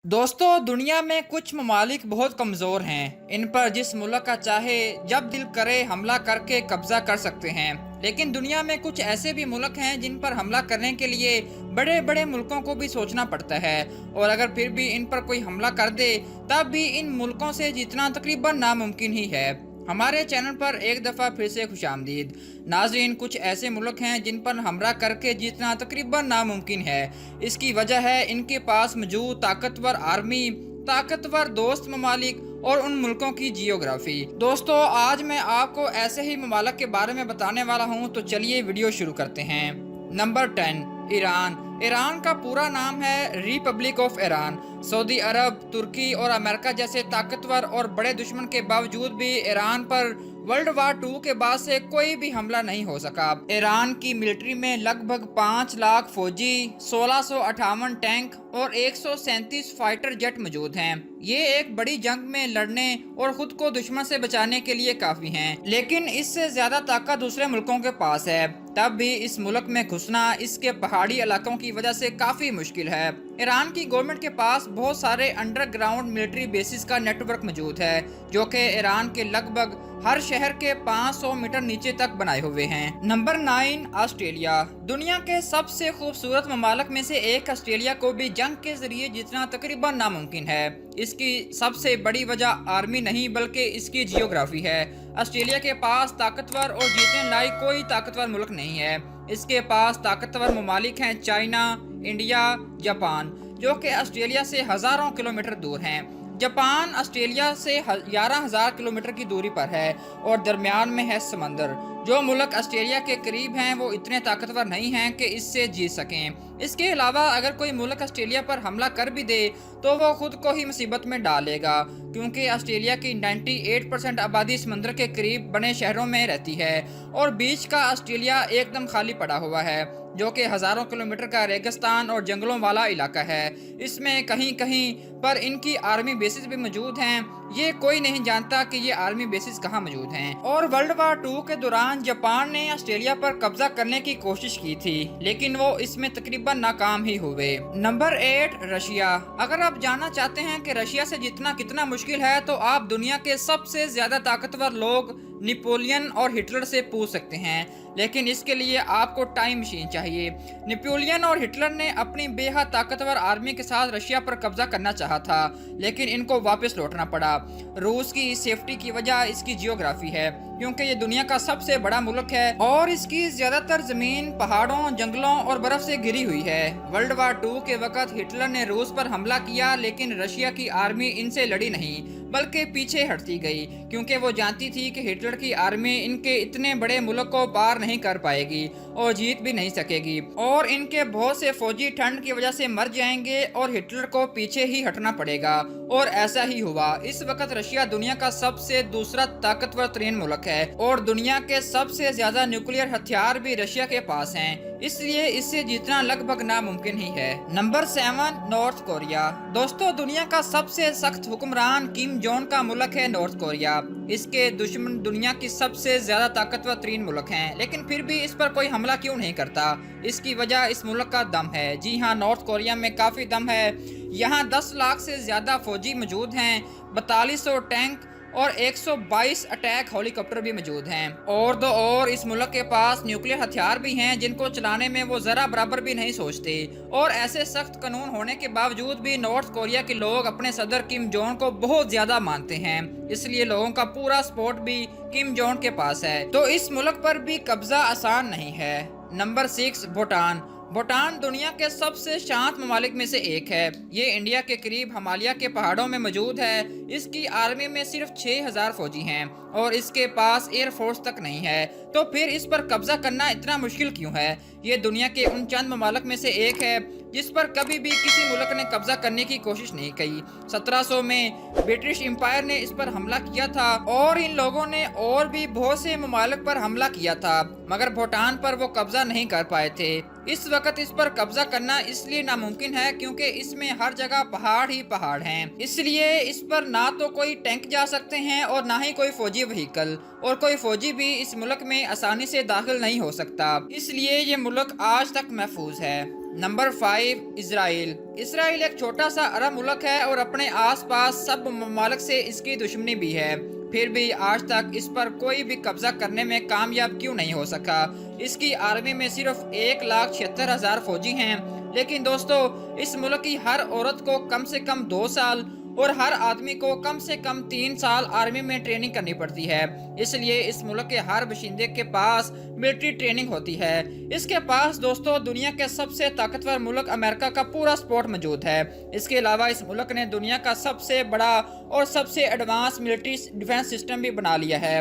दोस्तों, दुनिया में कुछ ममालिक बहुत कमज़ोर हैं। इन पर जिस मुल्क का चाहे जब दिल करे हमला करके कब्जा कर सकते हैं। लेकिन दुनिया में कुछ ऐसे भी मुल्क हैं जिन पर हमला करने के लिए बड़े बड़े मुल्कों को भी सोचना पड़ता है, और अगर फिर भी इन पर कोई हमला कर दे तब भी इन मुल्कों से जीतना तकरीबन नामुमकिन ही है। हमारे चैनल पर एक दफ़ा फिर से खुशामदीद। नाज़रीन, कुछ ऐसे मुल्क हैं जिन पर हमला करके जीतना तकरीबन नामुमकिन है। इसकी वजह है इनके पास मौजूद ताकतवर आर्मी, ताकतवर दोस्त ममालिक और उन मुल्कों की जियोग्राफी। दोस्तों, आज मैं आपको ऐसे ही ममालिक के बारे में बताने वाला हूँ, तो चलिए वीडियो शुरू करते हैं। Number 10, Iran. ईरान का पूरा नाम है रिपब्लिक ऑफ ईरान। सऊदी अरब, तुर्की और अमेरिका जैसे ताकतवर और बड़े दुश्मन के बावजूद भी ईरान पर वर्ल्ड वार 2 के बाद से कोई भी हमला नहीं हो सका। ईरान की मिलिट्री में लगभग 5 लाख फौजी, 1658 टैंक और 137 फाइटर जेट मौजूद हैं। ये एक बड़ी जंग में लड़ने और खुद को दुश्मन से बचाने के लिए काफी हैं। लेकिन इससे ज्यादा ताकत दूसरे मुल्कों के पास है। तब भी इस मुल्क में घुसना इसके पहाड़ी इलाकों की वजह से काफी मुश्किल है। ईरान की गवर्नमेंट के पास बहुत सारे अंडरग्राउंड मिलिट्री बेसिस का नेटवर्क मौजूद है, जो कि ईरान के लगभग हर शहर के 500 मीटर नीचे तक बनाए हुए हैं। Number 9, Australia. दुनिया के सबसे खूबसूरत ममालिक में से एक ऑस्ट्रेलिया को भी जंग के जरिए जीतना तकरीबन नामुमकिन है। इसकी सबसे बड़ी वजह आर्मी नहीं बल्कि इसकी जियोग्राफी है। ऑस्ट्रेलिया के पास ताकतवर और जीतने लायक कोई ताकतवर मुल्क नहीं है। इसके पास ताकतवर ममालिक हैं चाइना, इंडिया, जापान, जो कि ऑस्ट्रेलिया से हजारों किलोमीटर दूर हैं। जापान ऑस्ट्रेलिया से 11,000 किलोमीटर की दूरी पर है और दरमियान में है समंदर। जो मुल्क ऑस्ट्रेलिया के करीब हैं वो इतने ताकतवर नहीं हैं कि इससे जीत सकें। इसके अलावा अगर कोई मुल्क ऑस्ट्रेलिया पर हमला कर भी दे तो वो खुद को ही मुसीबत में डाल लेगा, क्योंकि ऑस्ट्रेलिया की 98% आबादी समंदर के करीब बने शहरों में रहती है और बीच का ऑस्ट्रेलिया एकदम खाली पड़ा हुआ है, जो कि हजारों किलोमीटर का रेगिस्तान और जंगलों वाला इलाका है। इसमें कहीं कहीं पर इनकी आर्मी बेसिस भी मौजूद हैं। ये कोई नहीं जानता कि ये आर्मी बेसिस कहाँ मौजूद हैं। और वर्ल्ड वार 2 के दौरान जापान ने ऑस्ट्रेलिया पर कब्जा करने की कोशिश की थी, लेकिन वो इसमें तकरीबन नाकाम ही हुए। Number 8, Russia. अगर आप जानना चाहते हैं कि रशिया से जीतना कितना मुश्किल है, तो आप दुनिया के सबसे ज्यादा ताकतवर लोग नेपोलियन और हिटलर से पूछ सकते हैं। लेकिन इसके लिए आपको टाइम मशीन चाहिए। नेपोलियन और हिटलर ने अपनी बेहद ताकतवर आर्मी के साथ रशिया पर कब्जा करना चाहा था, लेकिन इनको वापस लौटना पड़ा। रूस की सेफ्टी की वजह इसकी जियोग्राफी है, क्योंकि ये दुनिया का सबसे बड़ा मुल्क है और इसकी ज्यादातर जमीन पहाड़ों, जंगलों और बर्फ से घिरी हुई है। वर्ल्ड वार 2 के वक्त हिटलर ने रूस पर हमला किया, लेकिन रशिया की आर्मी इनसे लड़ी नहीं बल्कि पीछे हटती गई, क्योंकि वो जानती थी कि हिटलर की आर्मी इनके इतने बड़े मुल्क को पार नहीं कर पाएगी और जीत भी नहीं सकेगी, और इनके बहुत से फौजी ठंड की वजह से मर जाएंगे और हिटलर को पीछे ही हटना पड़ेगा। और ऐसा ही हुआ। इस वक्त रशिया दुनिया का सबसे दूसरा ताकतवर तरीन मुल्क है और दुनिया के सबसे ज्यादा न्यूक्लियर हथियार भी रशिया के पास हैं, इसलिए इससे जीतना लगभग नामुमकिन ही है। Number 7, north Korea. दोस्तों, दुनिया का सबसे सख्त हुक्मरान किम जोंग का मुल्क है नॉर्थ कोरिया। इसके दुश्मन दुनिया की सबसे ज्यादा ताकतवर तरीन मुल्क हैं, लेकिन फिर भी इस पर कोई हमला क्यों नहीं करता? इसकी वजह इस मुल्क का दम है। जी हाँ, नॉर्थ कोरिया में काफी दम है। यहाँ 10 लाख से ज्यादा फौजी मौजूद हैं, 4200 टैंक और 122 अटैक हेलीकॉप्टर भी मौजूद हैं। और इस मुल्क के पास न्यूक्लियर हथियार भी हैं, जिनको चलाने में वो जरा बराबर भी नहीं सोचते। और ऐसे सख्त कानून होने के बावजूद भी नॉर्थ कोरिया के लोग अपने सदर किम जोंग को बहुत ज्यादा मानते हैं, इसलिए लोगों का पूरा सपोर्ट भी किम जोंग के पास है। तो इस मुल्क पर भी कब्जा आसान नहीं है। नंबर 6, भूटान। भूटान दुनिया के सबसे शांत ममालिक में से एक है। ये इंडिया के करीब हिमालय के पहाड़ों में मौजूद है। इसकी आर्मी में सिर्फ 6,000 फौजी हैं और इसके पास एयर फोर्स तक नहीं है। तो फिर इस पर कब्जा करना इतना मुश्किल क्यों है? ये दुनिया के उन चंद ममालिक में से एक है जिस पर कभी भी किसी मुल्क ने कब्जा करने की कोशिश नहीं की। 1700 में ब्रिटिश एम्पायर ने इस पर हमला किया था और इन लोगों ने और भी बहुत से ममालिक पर हमला किया था, मगर भूटान पर वो कब्जा नहीं कर पाए थे। इस वक्त इस पर कब्जा करना इसलिए नामुमकिन है क्योंकि इसमें हर जगह पहाड़ ही पहाड़ हैं। इसलिए इस पर ना तो कोई टैंक जा सकते हैं और ना ही कोई फौजी व्हीकल, और कोई फौजी भी इस मुल्क में आसानी से दाखिल नहीं हो सकता। इसलिए ये मुल्क आज तक महफूज है। Number 5, Israel. इसराइल एक छोटा सा अरब मुल्क है और अपने आसपास सब ममालिक से इसकी दुश्मनी भी है। फिर भी आज तक इस पर कोई भी कब्जा करने में कामयाब क्यों नहीं हो सका। इसकी आर्मी में सिर्फ 1,76,000 फौजी हैं, लेकिन दोस्तों इस मुल्क की हर औरत को कम से कम 2 साल और हर आदमी को कम से कम 3 साल आर्मी में ट्रेनिंग करनी पड़ती है। इसलिए इस मुल्क के हर बाशिंदे के पास मिलिट्री ट्रेनिंग होती है। इसके पास दोस्तों दुनिया के सबसे ताकतवर मुल्क अमेरिका का पूरा सपोर्ट मौजूद है। इसके अलावा इस मुल्क ने दुनिया का सबसे बड़ा और सबसे एडवांस मिलिट्री डिफेंस सिस्टम भी बना लिया है।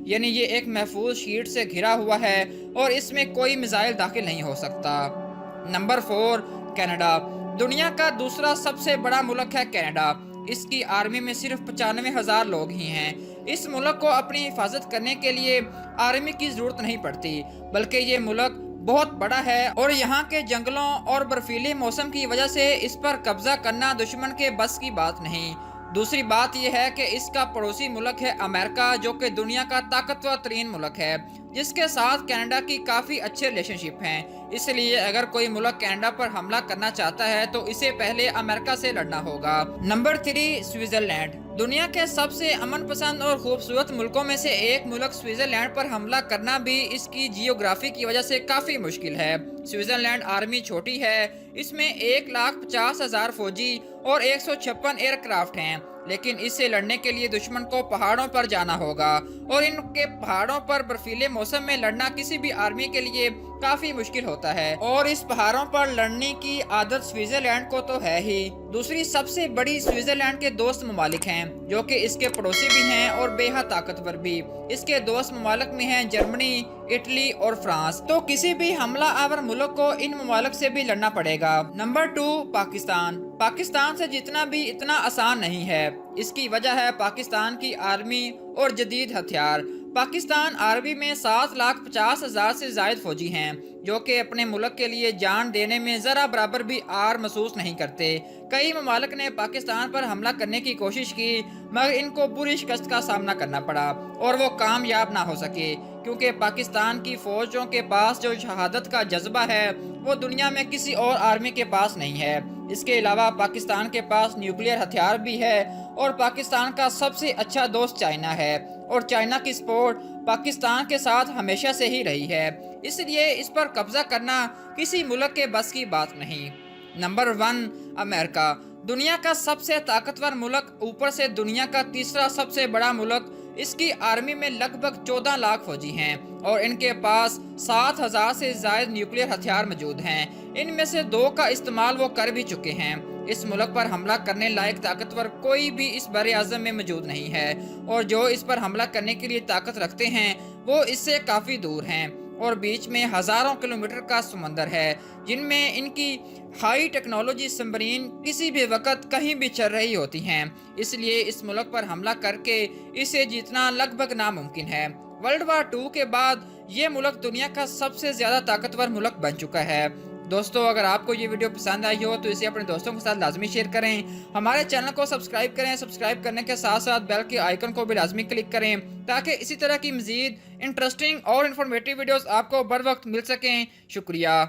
यानी ये एक महफूज शीट से घिरा हुआ है और इसमें कोई मिसाइल दाखिल नहीं हो सकता। Number 4, Canada. दुनिया का दूसरा सबसे बड़ा मुल्क है कनाडा। इसकी आर्मी में सिर्फ 95,000 लोग ही हैं। इस मुल्क को अपनी हिफाजत करने के लिए आर्मी की जरूरत नहीं पड़ती, बल्कि ये मुल्क बहुत बड़ा है और यहाँ के जंगलों और बर्फीले मौसम की वजह से इस पर कब्जा करना दुश्मन के बस की बात नहीं। दूसरी बात यह है कि इसका पड़ोसी मुल्क है अमेरिका, जो कि दुनिया का ताकतवर तरीन मुल्क है, जिसके साथ कनाडा की काफ़ी अच्छे रिलेशनशिप हैं। इसलिए अगर कोई मुल्क कनाडा पर हमला करना चाहता है तो इसे पहले अमेरिका से लड़ना होगा। Number 3, Switzerland. दुनिया के सबसे अमन पसंद और खूबसूरत मुल्कों में से एक मुल्क स्विट्जरलैंड पर हमला करना भी इसकी जियोग्राफी की वजह से काफ़ी मुश्किल है। स्विट्जरलैंड आर्मी छोटी है, इसमें 1,50,000 फौजी और 156 एयरक्राफ्ट हैं, लेकिन इससे लड़ने के लिए दुश्मन को पहाड़ों पर जाना होगा और इनके पहाड़ों पर बर्फीले मौसम में लड़ना किसी भी आर्मी के लिए काफी मुश्किल होता है और इस पहाड़ों पर लड़ने की आदत स्विट्जरलैंड को तो है ही। दूसरी सबसे बड़ी स्विट्जरलैंड के दोस्त ममालिक हैं, जो कि इसके पड़ोसी भी हैं और बेहद ताकतवर भी। इसके दोस्त ममालिक में हैं जर्मनी, इटली और फ्रांस। तो किसी भी हमला आवर मुल्क को इन ममालिक से भी लड़ना पड़ेगा। नंबर 2, पाकिस्तान। पाकिस्तान से जीतना भी इतना आसान नहीं है। इसकी वजह है पाकिस्तान की आर्मी और जदीद हथियार। पाकिस्तान आर्मी में 7,50,000 से ज्यादा फौजी हैं, जो कि अपने मुल्क के लिए जान देने में जरा बराबर भी आर महसूस नहीं करते। कई ममालिक ने पाकिस्तान पर हमला करने की कोशिश की, मगर इनको बुरी शिकस्त का सामना करना पड़ा और वो कामयाब ना हो सके, क्योंकि पाकिस्तान की फौजों के पास जो शहादत का जज्बा है वो दुनिया में किसी और आर्मी के पास नहीं है। इसके अलावा पाकिस्तान के पास न्यूक्लियर हथियार भी है और पाकिस्तान का सबसे अच्छा दोस्त चाइना है और चाइना की सपोर्ट पाकिस्तान के साथ हमेशा से ही रही है। इसलिए इस पर कब्जा करना किसी मुल्क के बस की बात नहीं। Number 1, America. दुनिया का सबसे ताकतवर मुल्क, ऊपर से दुनिया का तीसरा सबसे बड़ा मुल्क। इसकी आर्मी में लगभग 14 लाख फौजी हैं और इनके पास 7,000 से ज्यादा न्यूक्लियर हथियार मौजूद हैं। इनमें से 2 का इस्तेमाल वो कर भी चुके हैं। इस मुल्क पर हमला करने लायक ताकतवर कोई भी इस बरे आज़म में मौजूद नहीं है और जो इस पर हमला करने के लिए ताकत रखते हैं वो इससे काफ़ी दूर हैं और बीच में हज़ारों किलोमीटर का समंदर है, जिनमें इनकी हाई टेक्नोलॉजी सबमरीन किसी भी वक्त कहीं भी चल रही होती हैं। इसलिए इस मुल्क पर हमला करके इसे जीतना लगभग नामुमकिन है। वर्ल्ड वार 2 के बाद ये मुल्क दुनिया का सबसे ज़्यादा ताकतवर मुल्क बन चुका है। दोस्तों, अगर आपको ये वीडियो पसंद आई हो तो इसे अपने दोस्तों के साथ लाजमी शेयर करें। हमारे चैनल को सब्सक्राइब करें। सब्सक्राइब करने के साथ साथ बेल के आइकन को भी लाजमी क्लिक करें, ताकि इसी तरह की मज़ीद इंटरेस्टिंग और इन्फॉर्मेटिव वीडियोस आपको बर वक्त मिल सकें। शुक्रिया।